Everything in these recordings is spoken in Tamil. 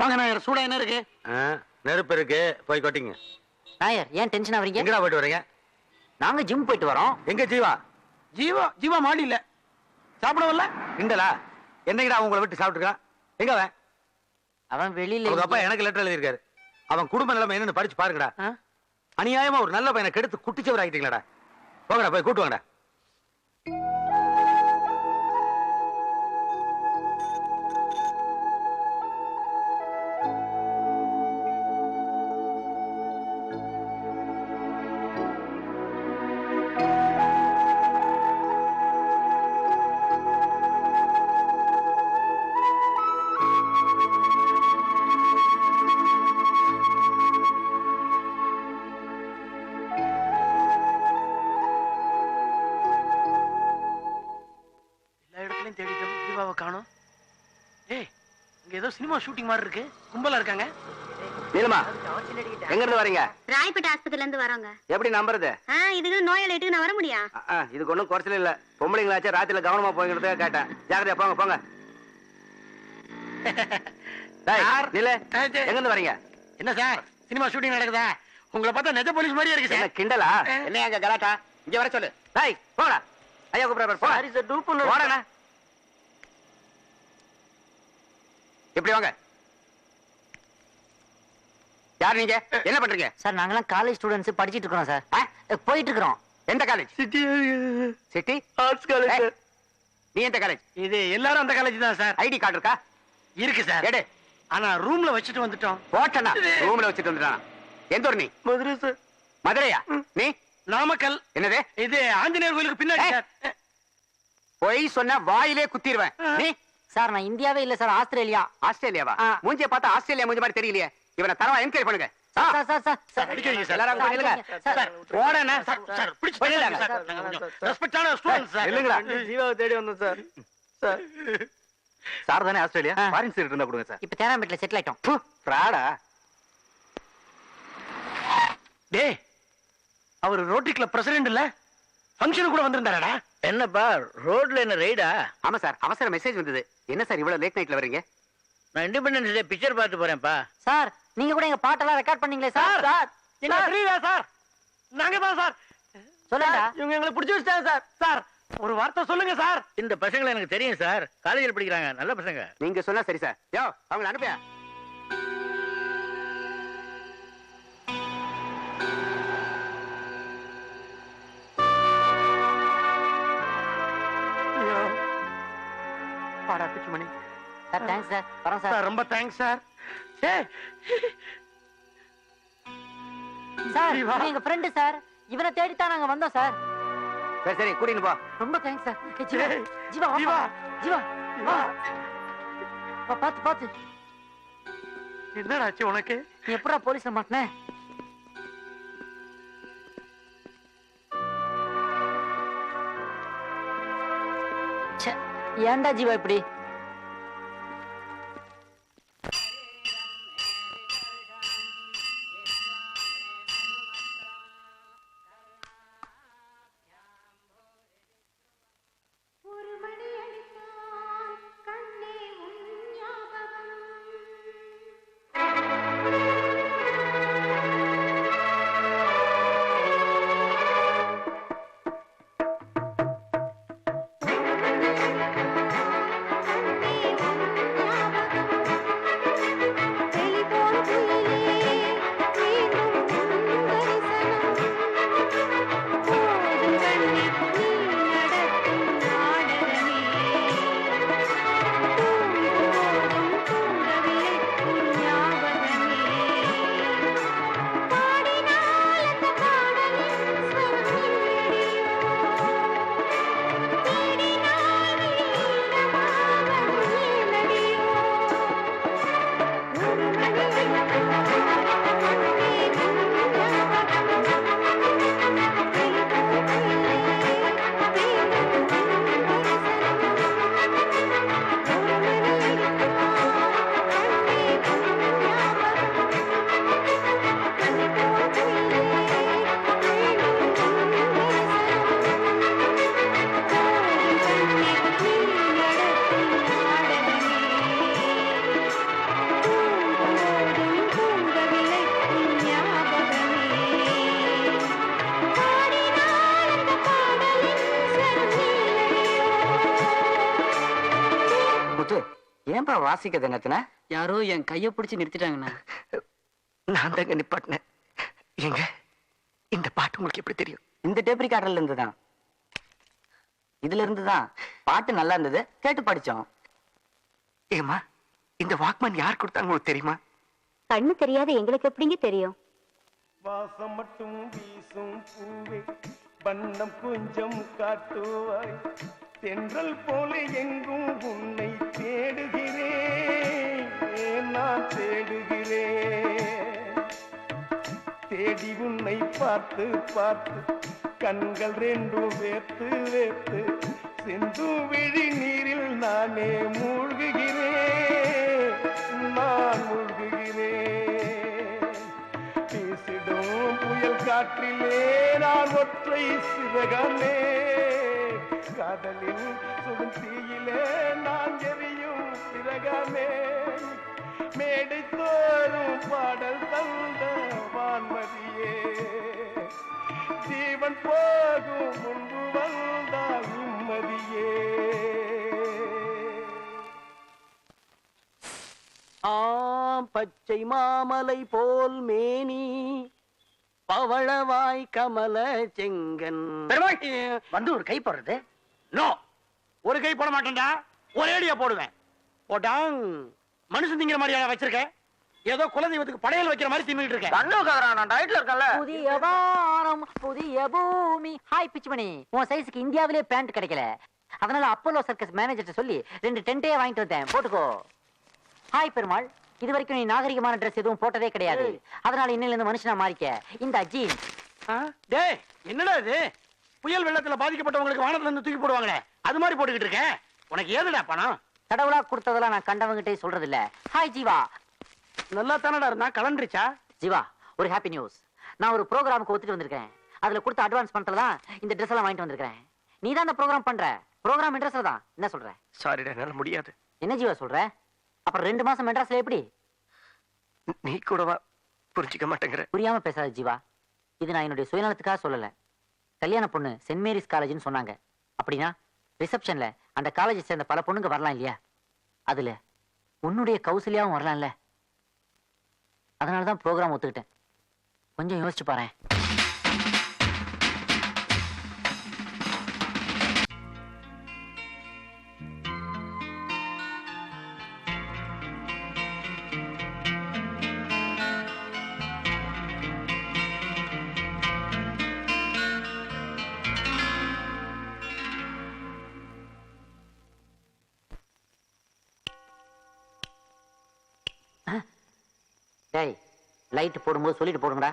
வாங்க நாயர், சூடா என்ன இருக்கு? நெருப்பு இருக்கு, போய் கொட்டிங்க. நாயர் ஏன் டென்ஷன் ஆவறீங்க? எங்கடா போயிட்டு வரீங்க? நாங்க ஜிம் போயிட்டு வரோம். எங்க ஜீவா? ஜீவா மாடி இல்ல, சாப்பிட வரல. கிண்டலா? என்னைக்குடா உங்களை விட்டு சாப்பிட்டுருக்கான்? எங்க அவன்? அவன் வெளியில. உங்க அப்பா எனக்கு லெட்டர் எழுதியிருக்காரு. அவன் குடும்ப நிலைமை என்னன்னு படிச்சு பாருங்கடா. அநியாயமா ஒரு நல்ல பையனை கெடுத்து குட்டிச்சவர் ஆகிட்டீங்களாடா. போங்கடா, போய் கூட்டு வாங்கடா. தேடிட்டோம், ஜீவாவை காணோம். ஏய், இங்க ஏதோ சினிமா ஷூட்டிங் மாதிரி இருக்கு, கும்பலா இருக்காங்க. நீலமா, எங்க இருந்து வரீங்க? ராயப்பேட்டை ஆஸ்பத்திரில இருந்து வரோங்க. எப்படி நம்புறது? இதுக்கு நோயாளிட்டுக்கு நான் வர முடியா? இதுக்கு ஒண்ணும் குறைச்சல இல்ல. பொம்பளைங்களாச்சும் ராத்திரில கவனமா போய்கிறத கேட்டேன். ஜாக்கிரதையா போங்க போங்க. எங்க இருந்து வரீங்க? என்ன சார், சினிமா ஷூட்டிங் நடக்குதா? உங்களை பார்த்தா நெஜ போலீஸ் மாதிரியே இருக்கு சார். கிண்டலா? என்ன அங்க கலாட்டா? இங்க வர சொல்லு. டேய் போடா. ஐயா கூப்பிடுறாரு. போடா. சரி சார், டூப் பண்ணு. போடா. எப்படி வாங்க? யார் நீங்க? என்ன பண்றீங்க? சார் நாங்கலாம் காலேஜ் ஸ்டூடண்ட்ஸ், படிச்சிட்டு இருக்கோம் சார். போயிட்டு இருக்கோம். எந்த காலேஜ்? City arts college. நீ எந்த காலேஜ்? இது எல்லாரும் அந்த காலேஜ் தான் சார். ஐடி கார்டு இருக்கா? இருக்கு சார். எடு. ஆனா ரூம்ல வச்சுட்டு வந்துட்டோம். போட்டனா? ரூம்ல வச்சுட்டு வந்துட்டானா? எந்த ஊர் நீ? மதுரை சார். மதுரையா? நீ? நாமக்கல். என்னது? இது ஆஞ்சநேயர் கோயிலுக்கு பின்னாடி சார். பொய் சொன்னா வாயிலே குத்திடுவேன். நீ? சார் நான் இந்தியாவே இல்ல சார், ஆஸ்திரேலியா. ஆஸ்திரேலியாவா? மூஞ்சிய பார்த்தா ஆஸ்திரேலியா மூஞ்சி மாதிரி தெரியலையே. இவனை தரவா என்கொயரி பண்ணுங்க. சார் சார் சார் சார் அடிக்கிறீங்க சார். எல்லாரும் கொஞ்சம் நில்லுங்க. சார் போடனா? சார் பிடிச்சு போயிடலாம் சார். நாங்க கொஞ்சம் ரெஸ்பெக்டான ஸ்டூடண்ட்ஸ் சார். இல்லங்கடா. ஜீவாவை தேடி வந்தோம் சார். சார் சார் தானே ஆஸ்திரேலியா? ஃபாரின் சீட் இருந்தா கொடுங்க சார். இப்ப தேராம்பேட்ல செட்டில் ஆயிட்டோம். ஃப்ராடா? டேய், அவர் ரோட்டரி கிளப் பிரசிடென்ட் இல்ல? ஃபங்க்ஷன் கூட வந்திருந்தாரடா. என்னப்பா ரோட்ல என்ன ரைடா? ஆமா சார், அவசர மெசேஜ் வந்தது. என்ன சார் இவ்வளவு லேட் நைட்ல வரீங்க? நான் இண்டிபெண்டன்ஸ் டே பிக்சர் பார்த்து போறேன்ப்பா. சார் நீங்க கூட எங்க பாட்டெல்லாம் ரெக்கார்ட் பண்ணீங்களே சார். சார் என்ன ஃப்ரீயா சார்? நாங்க தான் சார். சொல்லுடா. இவங்க எங்களை பிடிச்சு வச்சாங்க சார். சார் ஒரு வார்த்தை சொல்லுங்க சார். இந்த பசங்களை எனக்கு தெரியும் சார், காலேஜில் படிக்கிறாங்க, நல்ல பசங்க. நீங்க சொன்னா சரி சார். யோ அவங்களை அனுப்பியா? பாராட்டுச்சு மணி. Sir thanks sir. வரோம் சார். ரொம்ப தேங்க்ஸ் சார். சார் இவன் எங்க ஃப்ரெண்ட் சார். இவனை தேடி தான் நாங்க வந்தோம் சார். சரி சரி, கூட்டிட்டு போ. ரொம்ப தேங்க்ஸ் சார். ஜீவா ஜீவா ஜீவா ஜீவா வா. பாத்து பாத்து. என்னடா ஆச்சு உனக்கு? நீ எப்படா போலீஸ்ல மாட்டின? ஏன்டா ஜீவா இப்படி? ஏன்பா வாசிக்கிறது என்னத்தின? யாரோ என் கைய பிடிச்சு நிறுத்திட்டாங்கண்ணா. நான் தாங்க நிப்பாட்டினேன். எங்க இந்த பாட்டு உங்களுக்கு எப்படி தெரியும்? இந்த டேப் ரெக்கார்டர்ல இருந்து தான். இதுல இருந்து தான். பாட்டு நல்லா இருந்தது, கேட்டு படிச்சோம். ஏமா இந்த வாக்மேன் யார் கொடுத்தாங்க உங்களுக்கு தெரியுமா? கண்ணு தெரியாத எங்களுக்கு எப்படிங்க தெரியும்? வாசம் மட்டும் வீசும் பூவே வண்ணம் கொஞ்சம் காட்டுவாய், தென்றல் போல எங்கும் உன்னை தேடுகிறேன், நான் தேடுகிறேன். தேடி உன்னை பார்த்து பார்த்து கண்கள் ரெண்டும் வேர்த்து வேர்த்து சிந்து விழி நீரில் நானே மூழ்குகிறேன், நான் மூழ்குகிறேன். வீசிடும் புயல் காற்றிலே நான் ஒற்றை சிறகமே, காதலில் சுடும் தீயிலே நான் எரியும் சிறகமே. மேடை தோறும் பாடல் தந்த வான்மதியே, ஜீவன் போகும் முன்பு வந்தால் நிம்மதியே. பச்சை மாமலை போல் மேனி பவளவாய் கமல செங்கன். வந்து ஒரு கை போடுறது. நோ, ஒரு கை போட மாட்டேன்டா, ஒரே அடியா போடுவேன். போட்டாங் மனுஷன் திங்கிற மாதிரியா வச்சிருக்க? ஏதோ குலதெய்வத்துக்கு படையல் வைக்கிற மாதிரி தின்னுட்டு இருக்கேன். டயட்ல இருக்கல. புதிய வாரம் புதிய பூமி. ஹாய் பிச்சுமணி, உன் சைஸ்க்கு இந்தியாவிலே பேண்ட் கிடைக்கல, அதனால அப்போலோ சர்க்கஸ் மேனேஜர்ட்ட சொல்லி 2 டென்ட்டே வாங்கிட்டு வந்தேன், போட்டுக்கோ. ஹாய் பெருமாள், இது வரைக்கும் நீ நாகரிகமான ட்ரெஸ் எதுவும் போட்டதே கிடையாது, அதனால இன்னில இருந்து மனுஷனா மாறிக்க. இந்த ஜீன்ஸ். டேய் என்னடா இது? புயல் வெள்ளத்துல பாதிக்கப்பட்டவங்களுக்கு வானத்துல இருந்து தூக்கி போடுவாங்களே, அது மாதிரி போட்டுக்கிட்டு இருக்க. உனக்கு ஏதுடா பணம்? கடவுளா கொடுத்ததெல்லாம் நான் கண்டவங்கிட்டே சொல்றது இல்ல. ஹாய் ஜீவா. நல்லா தானடா இருந்தா, கலண்டுருச்சா? ஜீவா, ஒரு ஹாப்பி நியூஸ். நான் ஒரு ப்ரோக்ராமுக்கு ஒத்துட்டு வந்திருக்கேன். அதுல கொடுத்த அட்வான்ஸ் பணத்துல தான் இந்த ட்ரெஸ் எல்லாம் வாங்கிட்டு வந்திருக்கேன். நீ தான் அந்த ப்ரோக்ராம் பண்ற. ப்ரோக்ராம் இன்ட்ரெஸ்ட்ல தான். என்ன சொல்ற? சாரிடா, என்னால முடியாது. என்ன ஜீவா சொல்ற? அப்புறம் 2 மாசம் மெட்ராஸ்ல எப்படி? நீ கூடவா புரிஞ்சுக்க மாட்டேங்கிற? புரியாம பேசாத ஜீவா. இது நான் என்னுடைய சுயநலத்துக்காக சொல்லல. கல்யாண பொண்ணு சென்ட் மேரிஸ் காலேஜ்னு சொன்னாங்க. அப்படின்னா ரிசப்ஷன்ல அந்த காலேஜ் சேர்ந்த பல பொண்ணுங்க வரலாம் இல்லையா? அதுல உன்னுடைய கௌசல்யாவும் வரலாம்ல. அதனாலதான் ப்ரோக்ராம் ஒத்துக்கிட்டேன். கொஞ்சம் யோசிச்சு பாரு. டேய், லைட் போடும்போது சொல்லிட்டு போடுங்கடா.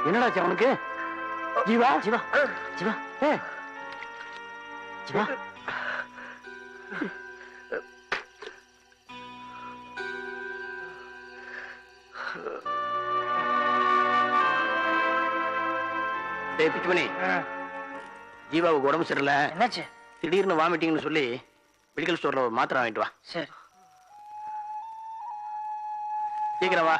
என்னடாச்சு அவனுக்கு? ஜீவா, ஜீவா, ஜீவா, ஜீவா. டேய் பிச்சுமணி, ஜீவாவுக்கு உடம்பு சரியில்லை. என்னாச்சு? திடீர்னு வாமிட்டிங்னு சொல்லி மெடிக்கல் ஸ்டோர்ல ஒரு மாத்திரை வாங்கிட்டு வா. சரி. சீக்கிரம் வா.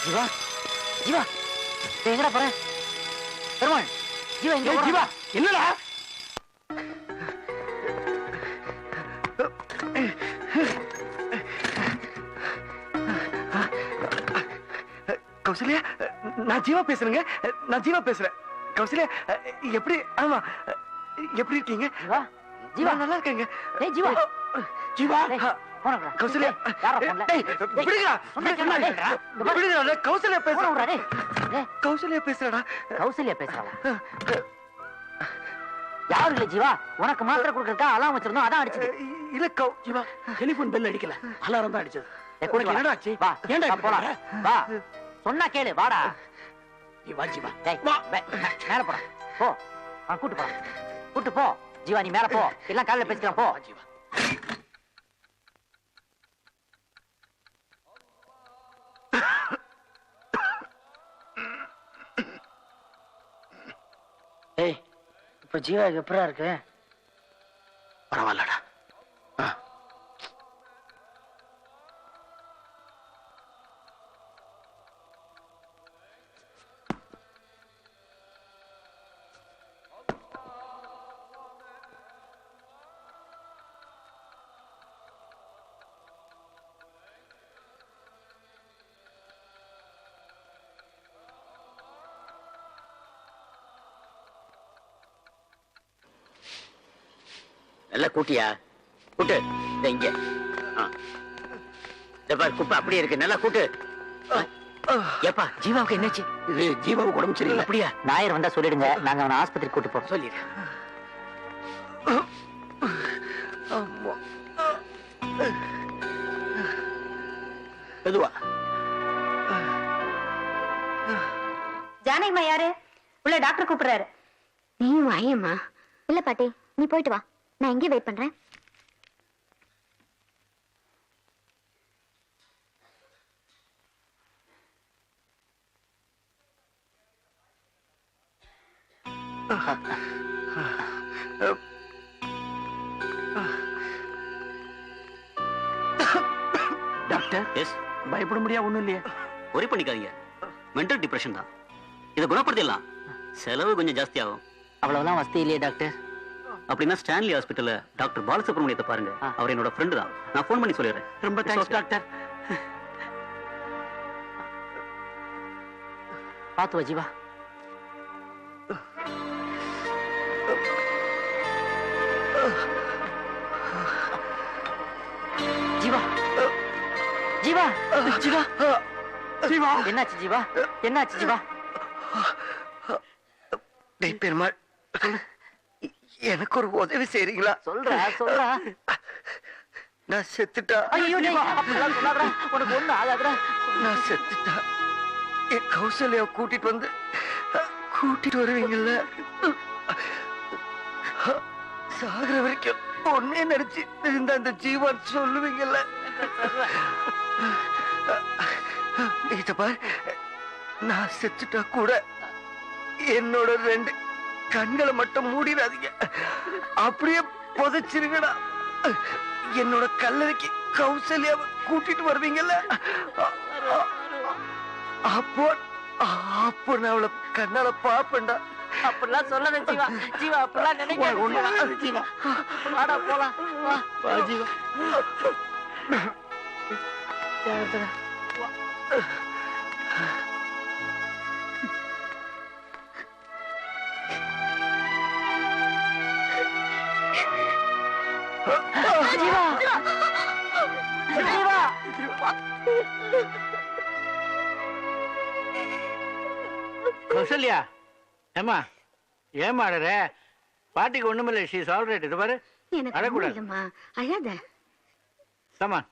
ஜீவா ஜீவா டேய், எங்கடா போற பெருமாள்? ஜீவா இங்க ஏய், ஜீவா என்னடா கௌசல்யா, நான் ஜீவா பேசுறேங்க. நான் ஜீவா பேசுறேன். கௌசல்யா, எப்படி ஆமா எப்படி இருக்கீங்க? ஜீவா ஜீவா நான் நல்லா இருக்கேங்க. டேய் ஜீவா ஜீவா டேய், போன விடுடா. கௌசல்யா, யாரா போன்ல? டேய், விடுங்கடா. சொன்னா கேளுடா, டேய். விடுங்கடா, நான் கௌசல்யா போன விடுடா, பேசுறேன். டேய். டேய், கௌசல்யா பேசுறடா. கௌசல்யா பேசுறாளா? யாரு இல்ல ஜீவா, உனக்கு மாத்திரை கொடுக்கறதுக்கா அலாம் வச்சிருந்தோம், அதான் அடிச்சது. இல்ல ஜீவா, டெலிபோன் பெல் அடிக்கல, அலாரம் தான் அடிச்சது. டேய், உனக்கு என்னடா ஆச்சு? வா ஏன்டா வா, இப்படி போலாம் பண்ற? வா, சொன்னா கேளு, வாடா. நீ வா ஜீவா. டேய், வா. மேல போடா, போ. கூட்டு போ, கூட்டு போ. ஜீவா நீ மேல போ, எல்லாம் காலையில பேசிக்கலாம், போ. வா ஜீவா. ஏய், இப்ப ஜீவாக்கு எப்படா இருக்கு? பரவாயில்லடா. நல்லா கூட்டியா கூட்டு. இங்க பாரு, குப்பை அப்படியே இருக்கு. நல்லா கூட்டு. ஏப்பா ஜீவாவுக்கு என்னாச்சு? இது ஜீவாவுக்கு உடம்பு சரியில்லை. அப்படியா? நாயர் வந்தா சொல்லிடுங்க, நாங்க அவனை ஆஸ்பத்திரி கூட்டு போறோம். சொல்லிடு. மெதுவா. ஜானகிமா யாரு? உள்ள டாக்டர் கூப்பிடுறாரு. நீயும் வாயம்மா. இல்ல பாட்டி, நீ போயிட்டு வா, நான் இங்கே வெயிட் பண்றேன். டாக்டர், எஸ், பயப்பட முடியாது ஒண்ணும் இல்லையா? ஒரே பண்ணிக்காதீங்க. மென்டல் டிப்ரெஷன் தான். இதை குணப்படுத்திடலாம். செலவு கொஞ்சம் ஜாஸ்தி ஆகும். அவ்வளவுதான் வசதி இல்லையே டாக்டர். அப்படின்னா ஸ்டான்லி ஹாஸ்பிட்டல்ல டாக்டர் பாலசுப்ரமணியத்தை பாருங்க. அவர் என்னோட ஃப்ரெண்டு தான். நான் ஃபோன் பண்ணி சொல்லிடுறேன். ரொம்ப தேங்க்ஸ் டாக்டர். பாத்து வா ஜீவா. ஜீவா ஜீவா ஜீவா, ஜீவா. என்னாச்சு ஜீவா? என்னாச்சு ஜீவா? டேய் பெருமாள், எனக்கு ஒரு உதவி செய்றீங்களா? சொல்றா சொல்றா. நான் செத்துட்டா. ஐயோ டேய், அப்படிலாம் சொல்லாதடா, உனக்கு ஒண்ணு ஆகாதுடா. நான் செத்துட்டா. என் கௌசல்யா கூட்டிட்டு வருவீங்கல்ல? சாகுற வரைக்கும் ஒன்னே நினைச்சு இருந்த அந்த ஜீவன் சொல்லுவீங்கல்ல? இத பாரு, நான் செத்துட்டா கூட என்னோட 2 கண்களை மட்டும் மூடிடாதீங்க. அப்படியே புதைச்சிருங்கடா. என்னோட கல்லறைக்கு கௌசல்யாவை கூட்டிட்டு வருவீங்கல்ல? அப்போ நான் அவளை கண்ணால பாப்பேன்டா. அப்படிலாம் சொல்லாத ஜீவா. ஜீவா அப்படிலாம் நினைக்காத ஜீவா. வாடா போலாம், வா. வா ஜீவா. ஜீவா ஜீவா. கௌசல்யா, ஏமா ஏமா அழற? பாட்டிக்கு ஒண்ணுமில்லை. She is all right. இது பாரு, எனக்கு அழக்கூடாது. இல்லம்மா, அழாத. கமான்.